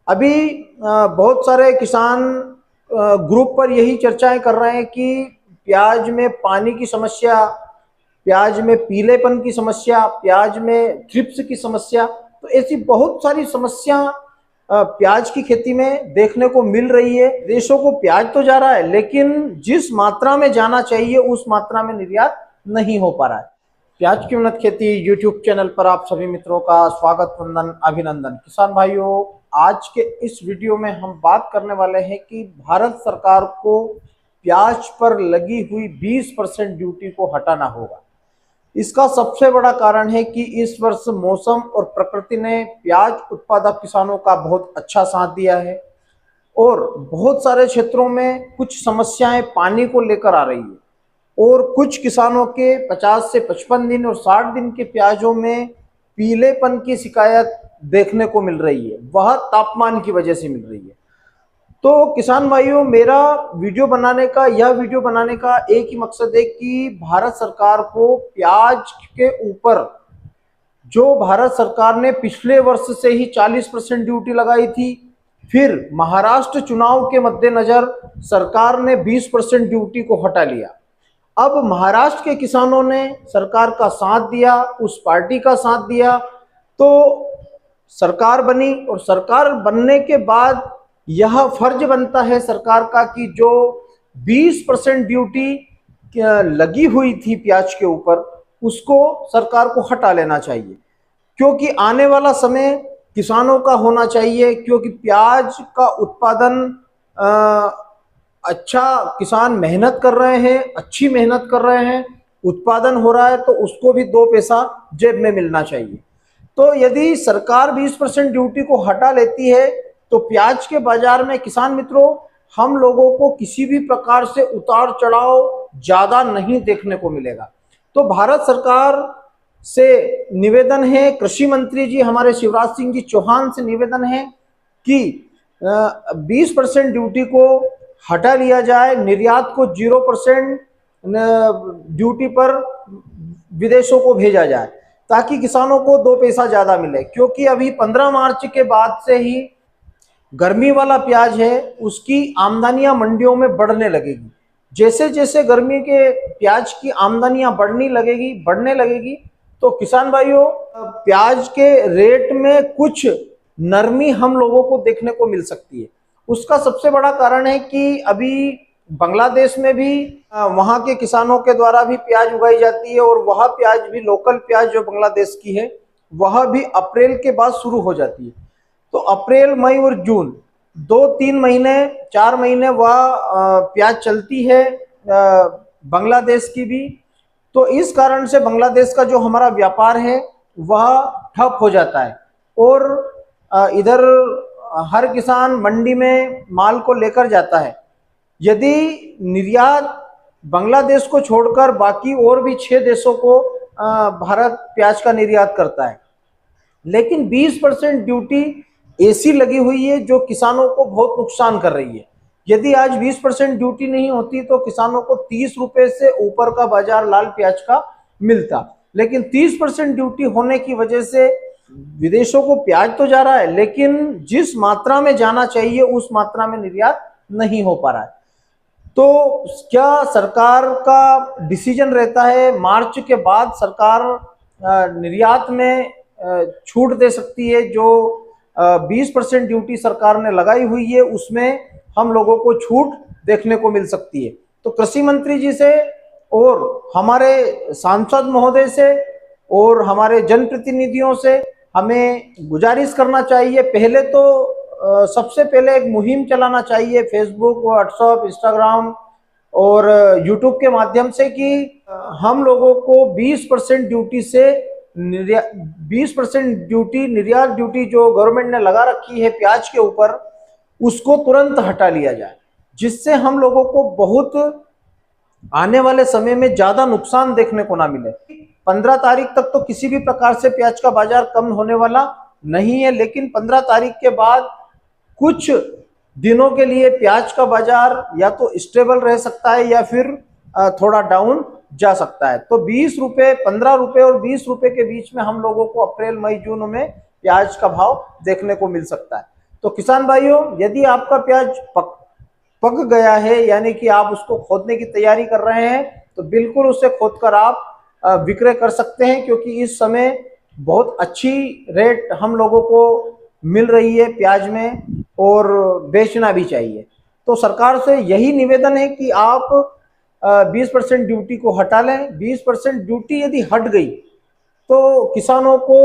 अभी बहुत सारे किसान ग्रुप पर यही चर्चाएं कर रहे हैं कि प्याज में पानी की समस्या, प्याज में पीलेपन की समस्या, प्याज में थ्रिप्स की समस्या, तो ऐसी बहुत सारी समस्या प्याज की खेती में देखने को मिल रही है। देशों को प्याज तो जा रहा है, लेकिन जिस मात्रा में जाना चाहिए उस मात्रा में निर्यात नहीं हो पा रहा है। प्याज की उन्नत खेती यूट्यूब चैनल पर आप सभी मित्रों का स्वागत, वंदन, अभिनंदन। किसान भाइयों, आज के इस वीडियो में हम बात करने वाले हैं कि भारत सरकार को प्याज पर लगी हुई 20% ड्यूटी को हटाना होगा। इसका सबसे बड़ा कारण है कि इस वर्ष मौसम और प्रकृति ने प्याज उत्पादक किसानों का बहुत अच्छा साथ दिया है और बहुत सारे क्षेत्रों में कुछ समस्याएं पानी को लेकर आ रही है और कुछ किसानों के 50 से 55 दिन और 60 दिन के प्याजों में पीलेपन की शिकायत देखने को मिल रही है। वह तापमान की वजह से मिल रही है। तो किसान भाइयों, मेरा यह वीडियो बनाने का एक ही मकसद है कि भारत सरकार को प्याज के ऊपर, जो भारत सरकार ने पिछले वर्ष से ही 40% ड्यूटी लगाई थी, फिर महाराष्ट्र चुनाव के मद्देनजर सरकार ने 20% ड्यूटी को हटा लिया। अब महाराष्ट्र के किसानों ने सरकार का साथ दिया, उस पार्टी का साथ दिया, तो सरकार बनी और सरकार बनने के बाद यह फर्ज बनता है सरकार का कि जो 20% ड्यूटी लगी हुई थी प्याज के ऊपर, उसको सरकार को हटा लेना चाहिए, क्योंकि आने वाला समय किसानों का होना चाहिए। क्योंकि प्याज का उत्पादन अच्छा, किसान मेहनत कर रहे हैं, अच्छी मेहनत कर रहे हैं, उत्पादन हो रहा है, तो उसको भी दो पैसा जेब में मिलना चाहिए। तो यदि सरकार 20% ड्यूटी को हटा लेती है तो प्याज के बाजार में किसान मित्रों, हम लोगों को किसी भी प्रकार से उतार चढ़ाव ज्यादा नहीं देखने को मिलेगा। तो भारत सरकार से निवेदन है, कृषि मंत्री जी हमारे शिवराज सिंह जी चौहान से निवेदन है कि 20% ड्यूटी को हटा लिया जाए, निर्यात को 0% ड्यूटी पर विदेशों को भेजा जाए, ताकि किसानों को दो पैसा ज्यादा मिले। क्योंकि अभी 15 मार्च के बाद से ही गर्मी वाला प्याज है, उसकी आमदनियां मंडियों में बढ़ने लगेगी। जैसे जैसे गर्मी के प्याज की आमदनियां बढ़ने लगेगी, तो किसान भाइयों, प्याज के रेट में कुछ नरमी हम लोगों को देखने को मिल सकती है। उसका सबसे बड़ा कारण है कि अभी बांग्लादेश में भी वहां के किसानों के द्वारा भी प्याज उगाई जाती है और वह प्याज भी, लोकल प्याज जो बांग्लादेश की है, वह भी अप्रैल के बाद शुरू हो जाती है। तो अप्रैल, मई और जून 2-3 महीने, 4 महीने वह प्याज चलती है बांग्लादेश की भी। तो इस कारण से बांग्लादेश का जो हमारा व्यापार है वह ठप हो जाता है और इधर हर किसान मंडी में माल को लेकर जाता है। यदि निर्यात बांग्लादेश को छोड़कर बाकी और भी 6 देशों को भारत प्याज का निर्यात करता है, लेकिन 20% ड्यूटी ऐसी लगी हुई है जो किसानों को बहुत नुकसान कर रही है। यदि आज 20% ड्यूटी नहीं होती तो किसानों को 30 रुपए से ऊपर का बाजार लाल प्याज का मिलता, लेकिन 30% ड्यूटी होने की वजह से विदेशों को प्याज तो जा रहा है, लेकिन जिस मात्रा में जाना चाहिए उस मात्रा में निर्यात नहीं हो पा रहा है। तो क्या सरकार का डिसीजन रहता है, मार्च के बाद सरकार निर्यात में छूट दे सकती है। जो 20% ड्यूटी सरकार ने लगाई हुई है उसमें हम लोगों को छूट देखने को मिल सकती है। तो कृषि मंत्री जी से और हमारे सांसद महोदय से और हमारे जनप्रतिनिधियों से हमें गुजारिश करना चाहिए, पहले तो सबसे पहले एक मुहिम चलाना चाहिए फेसबुक, व्हाट्सएप, इंस्टाग्राम और यूट्यूब के माध्यम से कि हम लोगों को 20% ड्यूटी से 20% ड्यूटी, निर्यात ड्यूटी जो गवर्नमेंट ने लगा रखी है प्याज के ऊपर, उसको तुरंत हटा लिया जाए, जिससे हम लोगों को बहुत आने वाले समय में ज्यादा नुकसान देखने को ना मिले। 15 तारीख तक तो किसी भी प्रकार से प्याज का बाजार कम होने वाला नहीं है, लेकिन 15 तारीख के बाद कुछ दिनों के लिए प्याज का बाजार या तो स्टेबल रह सकता है या फिर थोड़ा डाउन जा सकता है। तो 20 रुपए, 15 रुपए और 20 रुपए के बीच में हम लोगों को अप्रैल, मई, जून में प्याज का भाव देखने को मिल सकता है। तो किसान भाइयों, यदि आपका प्याज पक गया है, यानी कि आप उसको खोदने की तैयारी कर रहे हैं, तो बिल्कुल उसे खोदकर आप विक्रय कर सकते हैं, क्योंकि इस समय बहुत अच्छी रेट हम लोगों को मिल रही है प्याज में, और बेचना भी चाहिए। तो सरकार से यही निवेदन है कि आप 20% ड्यूटी को हटा लें। 20% ड्यूटी यदि हट गई तो किसानों को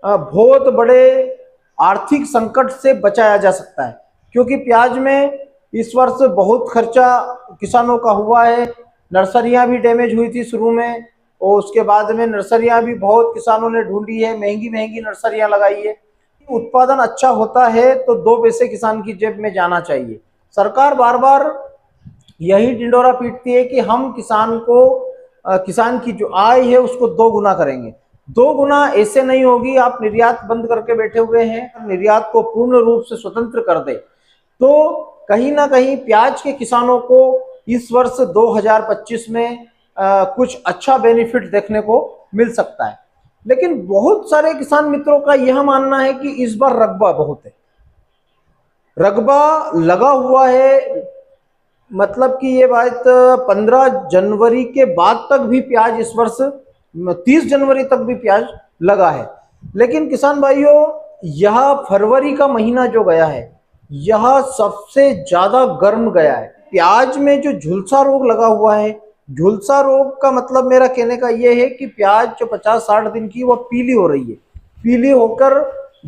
बहुत बड़े आर्थिक संकट से बचाया जा सकता है, क्योंकि प्याज में इस वर्ष बहुत खर्चा किसानों का हुआ है। नर्सरियां भी डैमेज हुई थी शुरू में, और उसके बाद में नर्सरियां भी बहुत किसानों ने ढूंढी है, महंगी महंगी नर्सरियां लगाई है। उत्पादन अच्छा होता है तो 2 पैसे किसान की जेब में जाना चाहिए। सरकार बार बार यही ढिंडोरा पीटती है कि हम किसान की जो आय है उसको 2 गुना करेंगे। 2 गुना ऐसे नहीं होगी। आप निर्यात बंद करके बैठे हुए हैं, निर्यात को पूर्ण रूप से स्वतंत्र कर दे तो कहीं ना कहीं प्याज के किसानों को इस वर्ष 2025 में कुछ अच्छा बेनिफिट देखने को मिल सकता है। लेकिन बहुत सारे किसान मित्रों का यह मानना है कि इस बार रकबा बहुत है, रकबा लगा हुआ है। मतलब कि ये बात 15 जनवरी के बाद तक भी प्याज इस वर्ष 30 जनवरी तक भी प्याज लगा है। लेकिन किसान भाइयों, यह फरवरी का महीना जो गया है, यह सबसे ज्यादा गर्म गया है। प्याज में जो झुलसा रोग लगा हुआ है, झुलसा रोग का मतलब मेरा कहने का यह है कि प्याज जो 50-60 दिन की वो पीली हो रही है, पीली होकर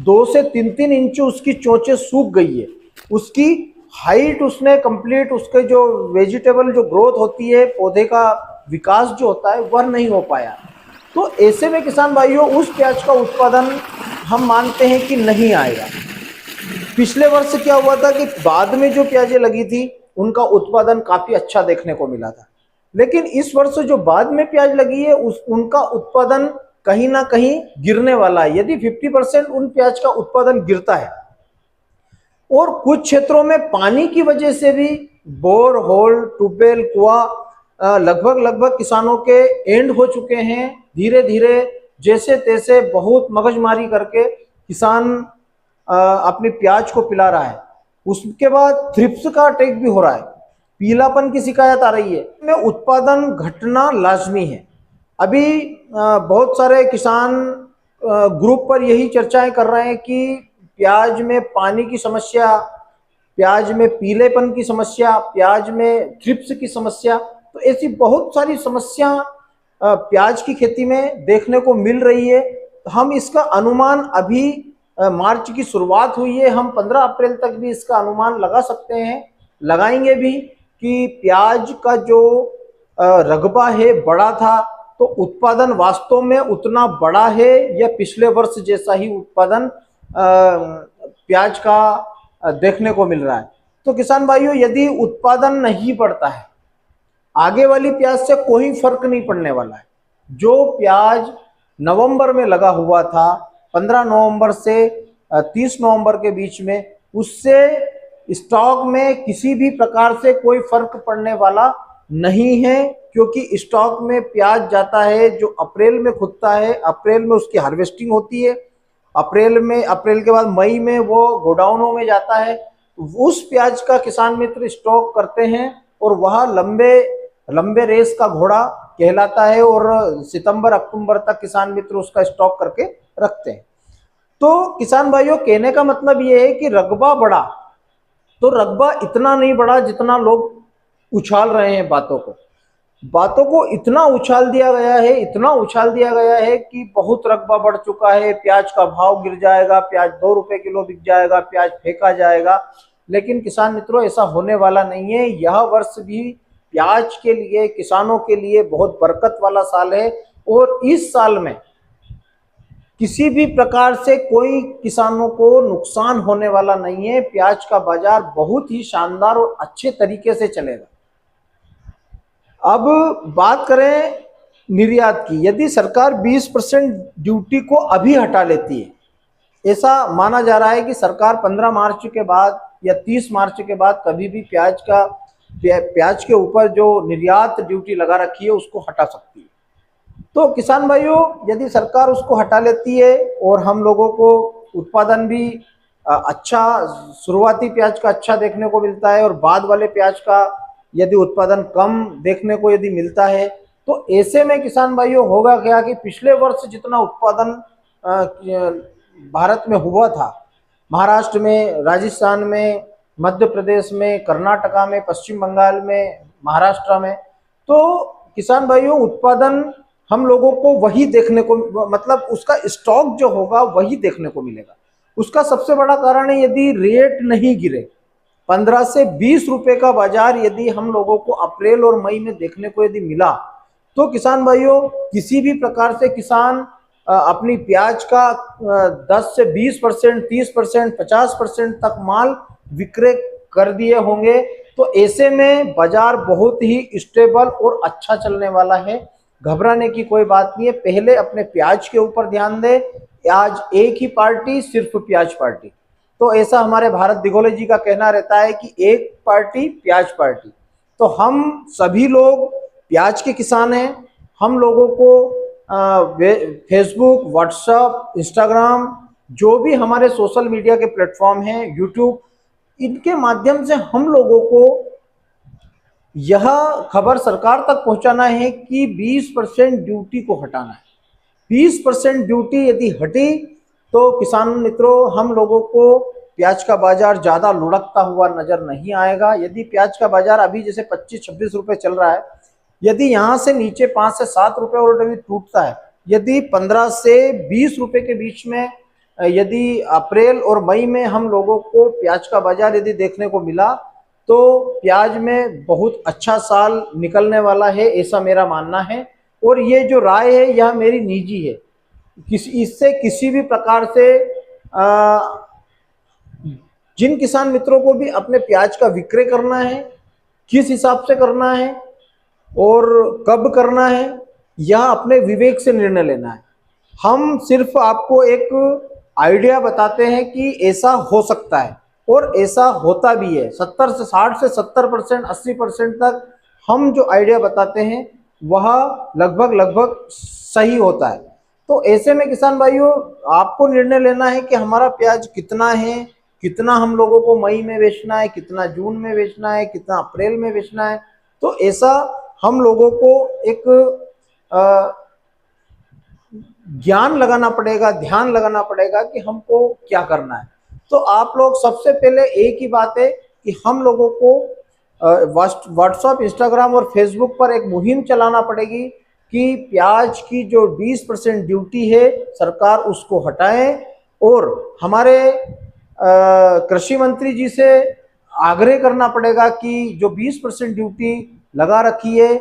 2 से 3-3 इंच उसकी चोंचें सूख गई है, उसकी हाइट उसने कंप्लीट, उसके जो वेजिटेबल जो ग्रोथ होती है, पौधे का विकास जो होता है वह नहीं हो पाया। तो ऐसे में किसान भाइयों उस प्याज का उत्पादन हम मानते हैं कि नहीं आएगा। पिछले वर्ष क्या हुआ था कि बाद में जो प्याजें लगी थी उनका उत्पादन काफी अच्छा देखने को मिला था, लेकिन इस वर्ष जो बाद में प्याज लगी है उनका उत्पादन कहीं ना कहीं गिरने वाला है। यदि 50% उन प्याज का उत्पादन गिरता है, और कुछ क्षेत्रों में पानी की वजह से भी बोर होल, ट्यूबवेल, कुआं लगभग किसानों के एंड हो चुके हैं। धीरे धीरे जैसे तैसे बहुत मगजमारी करके किसान अपनी प्याज को पिला रहा है। उसके बाद थ्रिप्स का अटैक भी हो रहा है, पीलापन की शिकायत आ रही है, में उत्पादन घटना लाजमी है। अभी बहुत सारे किसान ग्रुप पर यही चर्चाएं कर रहे हैं कि प्याज में पानी की समस्या, प्याज में पीलेपन की समस्या, प्याज में थ्रिप्स की समस्या, तो ऐसी बहुत सारी समस्या प्याज की खेती में देखने को मिल रही है। हम इसका अनुमान अभी मार्च की शुरुआत हुई है, हम 15 अप्रैल तक भी इसका अनुमान लगा सकते हैं, लगाएंगे भी कि प्याज का जो रकबा है बड़ा था, तो उत्पादन वास्तव में उतना बड़ा है या पिछले वर्ष जैसा ही उत्पादन प्याज का देखने को मिल रहा है। तो किसान भाइयों, यदि उत्पादन नहीं बढ़ता है, आगे वाली प्याज से कोई फर्क नहीं पड़ने वाला है। जो प्याज नवंबर में लगा हुआ था, 15 नवंबर से 30 नवंबर के बीच में, उससे स्टॉक में किसी भी प्रकार से कोई फर्क पड़ने वाला नहीं है, क्योंकि स्टॉक में प्याज जाता है जो अप्रैल में खुदता है, अप्रैल में उसकी हार्वेस्टिंग होती है, अप्रैल के बाद मई में वो गोडाउनों में जाता है। उस प्याज का किसान मित्र स्टॉक करते हैं और वह लंबे रेस का घोड़ा कहलाता है, और सितंबर अक्टूबर तक किसान मित्र उसका स्टॉक करके रखते हैं। तो किसान भाइयों, कहने का मतलब ये है कि रकबा बढ़ा, तो रकबा इतना नहीं बढ़ा जितना लोग उछाल रहे हैं। बातों को इतना उछाल दिया गया है, इतना उछाल दिया गया है कि बहुत रकबा बढ़ चुका है, प्याज का भाव गिर जाएगा, प्याज 2 रुपए किलो बिक जाएगा, प्याज फेंका जाएगा। लेकिन किसान मित्रों, ऐसा होने वाला नहीं है। यह वर्ष भी प्याज के लिए, किसानों के लिए बहुत बरकत वाला साल है, और इस साल में किसी भी प्रकार से कोई किसानों को नुकसान होने वाला नहीं है। प्याज का बाजार बहुत ही शानदार और अच्छे तरीके से चलेगा। अब बात करें निर्यात की, यदि सरकार 20% ड्यूटी को अभी हटा लेती है, ऐसा माना जा रहा है कि सरकार 15 मार्च के बाद या 30 मार्च के बाद कभी भी प्याज के ऊपर जो निर्यात ड्यूटी लगा रखी है उसको हटा सकती है। तो किसान भाइयों, यदि सरकार उसको हटा लेती है और हम लोगों को उत्पादन भी अच्छा शुरुआती प्याज का अच्छा देखने को मिलता है और बाद वाले प्याज का यदि उत्पादन कम देखने को यदि मिलता है, तो ऐसे में किसान भाइयों होगा क्या कि पिछले वर्ष जितना उत्पादन भारत में हुआ था, महाराष्ट्र में, राजस्थान में, मध्य प्रदेश में, कर्नाटका में, पश्चिम बंगाल में, महाराष्ट्र में, तो किसान भाइयों उत्पादन हम लोगों को वही देखने को, मतलब उसका स्टॉक जो होगा वही देखने को मिलेगा। उसका सबसे बड़ा कारण है यदि रेट नहीं गिरे, 15 से 20 रुपए का बाजार यदि हम लोगों को अप्रैल और मई में देखने को यदि मिला, तो किसान भाइयों किसी भी प्रकार से किसान अपनी प्याज का 10 से 20%, 30%, 50% तक माल विक्रय कर दिए होंगे। तो ऐसे में बाजार बहुत ही स्टेबल और अच्छा चलने वाला है, घबराने की कोई बात नहीं है। पहले अपने प्याज के ऊपर ध्यान दें, आज एक ही पार्टी सिर्फ प्याज पार्टी, तो ऐसा हमारे भारत दिगोले जी का कहना रहता है कि एक पार्टी प्याज पार्टी। तो हम सभी लोग प्याज के किसान हैं। हम लोगों को फेसबुक, व्हाट्सएप, इंस्टाग्राम, जो भी हमारे सोशल मीडिया के प्लेटफॉर्म हैं, यूट्यूब, इनके माध्यम से हम लोगों को यह खबर सरकार तक पहुंचाना है कि 20% ड्यूटी को हटाना है। 20% ड्यूटी यदि हटी तो किसान मित्रों हम लोगों को प्याज का बाजार ज्यादा लुढ़कता हुआ नजर नहीं आएगा। यदि प्याज का बाजार अभी जैसे 25-26 रुपए चल रहा है, यदि यहाँ से नीचे 5 से 7 रुपए और यदि टूटता है, यदि 15 से 20 रुपए के बीच में यदि अप्रैल और मई में हम लोगों को प्याज का बाजार यदि देखने को मिला, तो प्याज में बहुत अच्छा साल निकलने वाला है, ऐसा मेरा मानना है। और ये जो राय है यह मेरी निजी है, इससे किसी भी प्रकार से जिन किसान मित्रों को भी अपने प्याज का विक्रय करना है, किस हिसाब से करना है और कब करना है, यह अपने विवेक से निर्णय लेना है। हम सिर्फ आपको एक आइडिया बताते हैं कि ऐसा हो सकता है और ऐसा होता भी है। 60 से 70%, 80% तक हम जो आइडिया बताते हैं वह लगभग सही होता है। तो ऐसे में किसान भाइयों आपको निर्णय लेना है कि हमारा प्याज कितना है, कितना हम लोगों को मई में बेचना है, कितना जून में बेचना है, कितना अप्रैल में बेचना है। तो ऐसा हम लोगों को एक ज्ञान लगाना पड़ेगा, ध्यान लगाना पड़ेगा कि हमको क्या करना है। तो आप लोग सबसे पहले एक ही बात है कि हम लोगों को व्हाट्सएप, इंस्टाग्राम और फेसबुक पर एक मुहिम चलाना पड़ेगी कि प्याज की जो 20% ड्यूटी है सरकार उसको हटाए, और हमारे कृषि मंत्री जी से आग्रह करना पड़ेगा कि जो 20% ड्यूटी लगा रखी है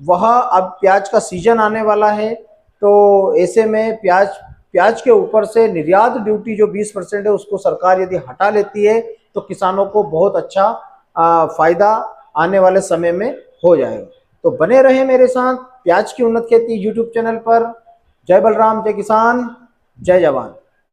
वह, अब प्याज का सीजन आने वाला है, तो ऐसे में प्याज के ऊपर से निर्यात ड्यूटी जो 20% है उसको सरकार यदि हटा लेती है तो किसानों को बहुत अच्छा फायदा आने वाले समय में हो जाएगा। तो बने रहे मेरे साथ प्याज की उन्नत खेती यूट्यूब चैनल पर। जय बलराम, जय किसान, जय जवान।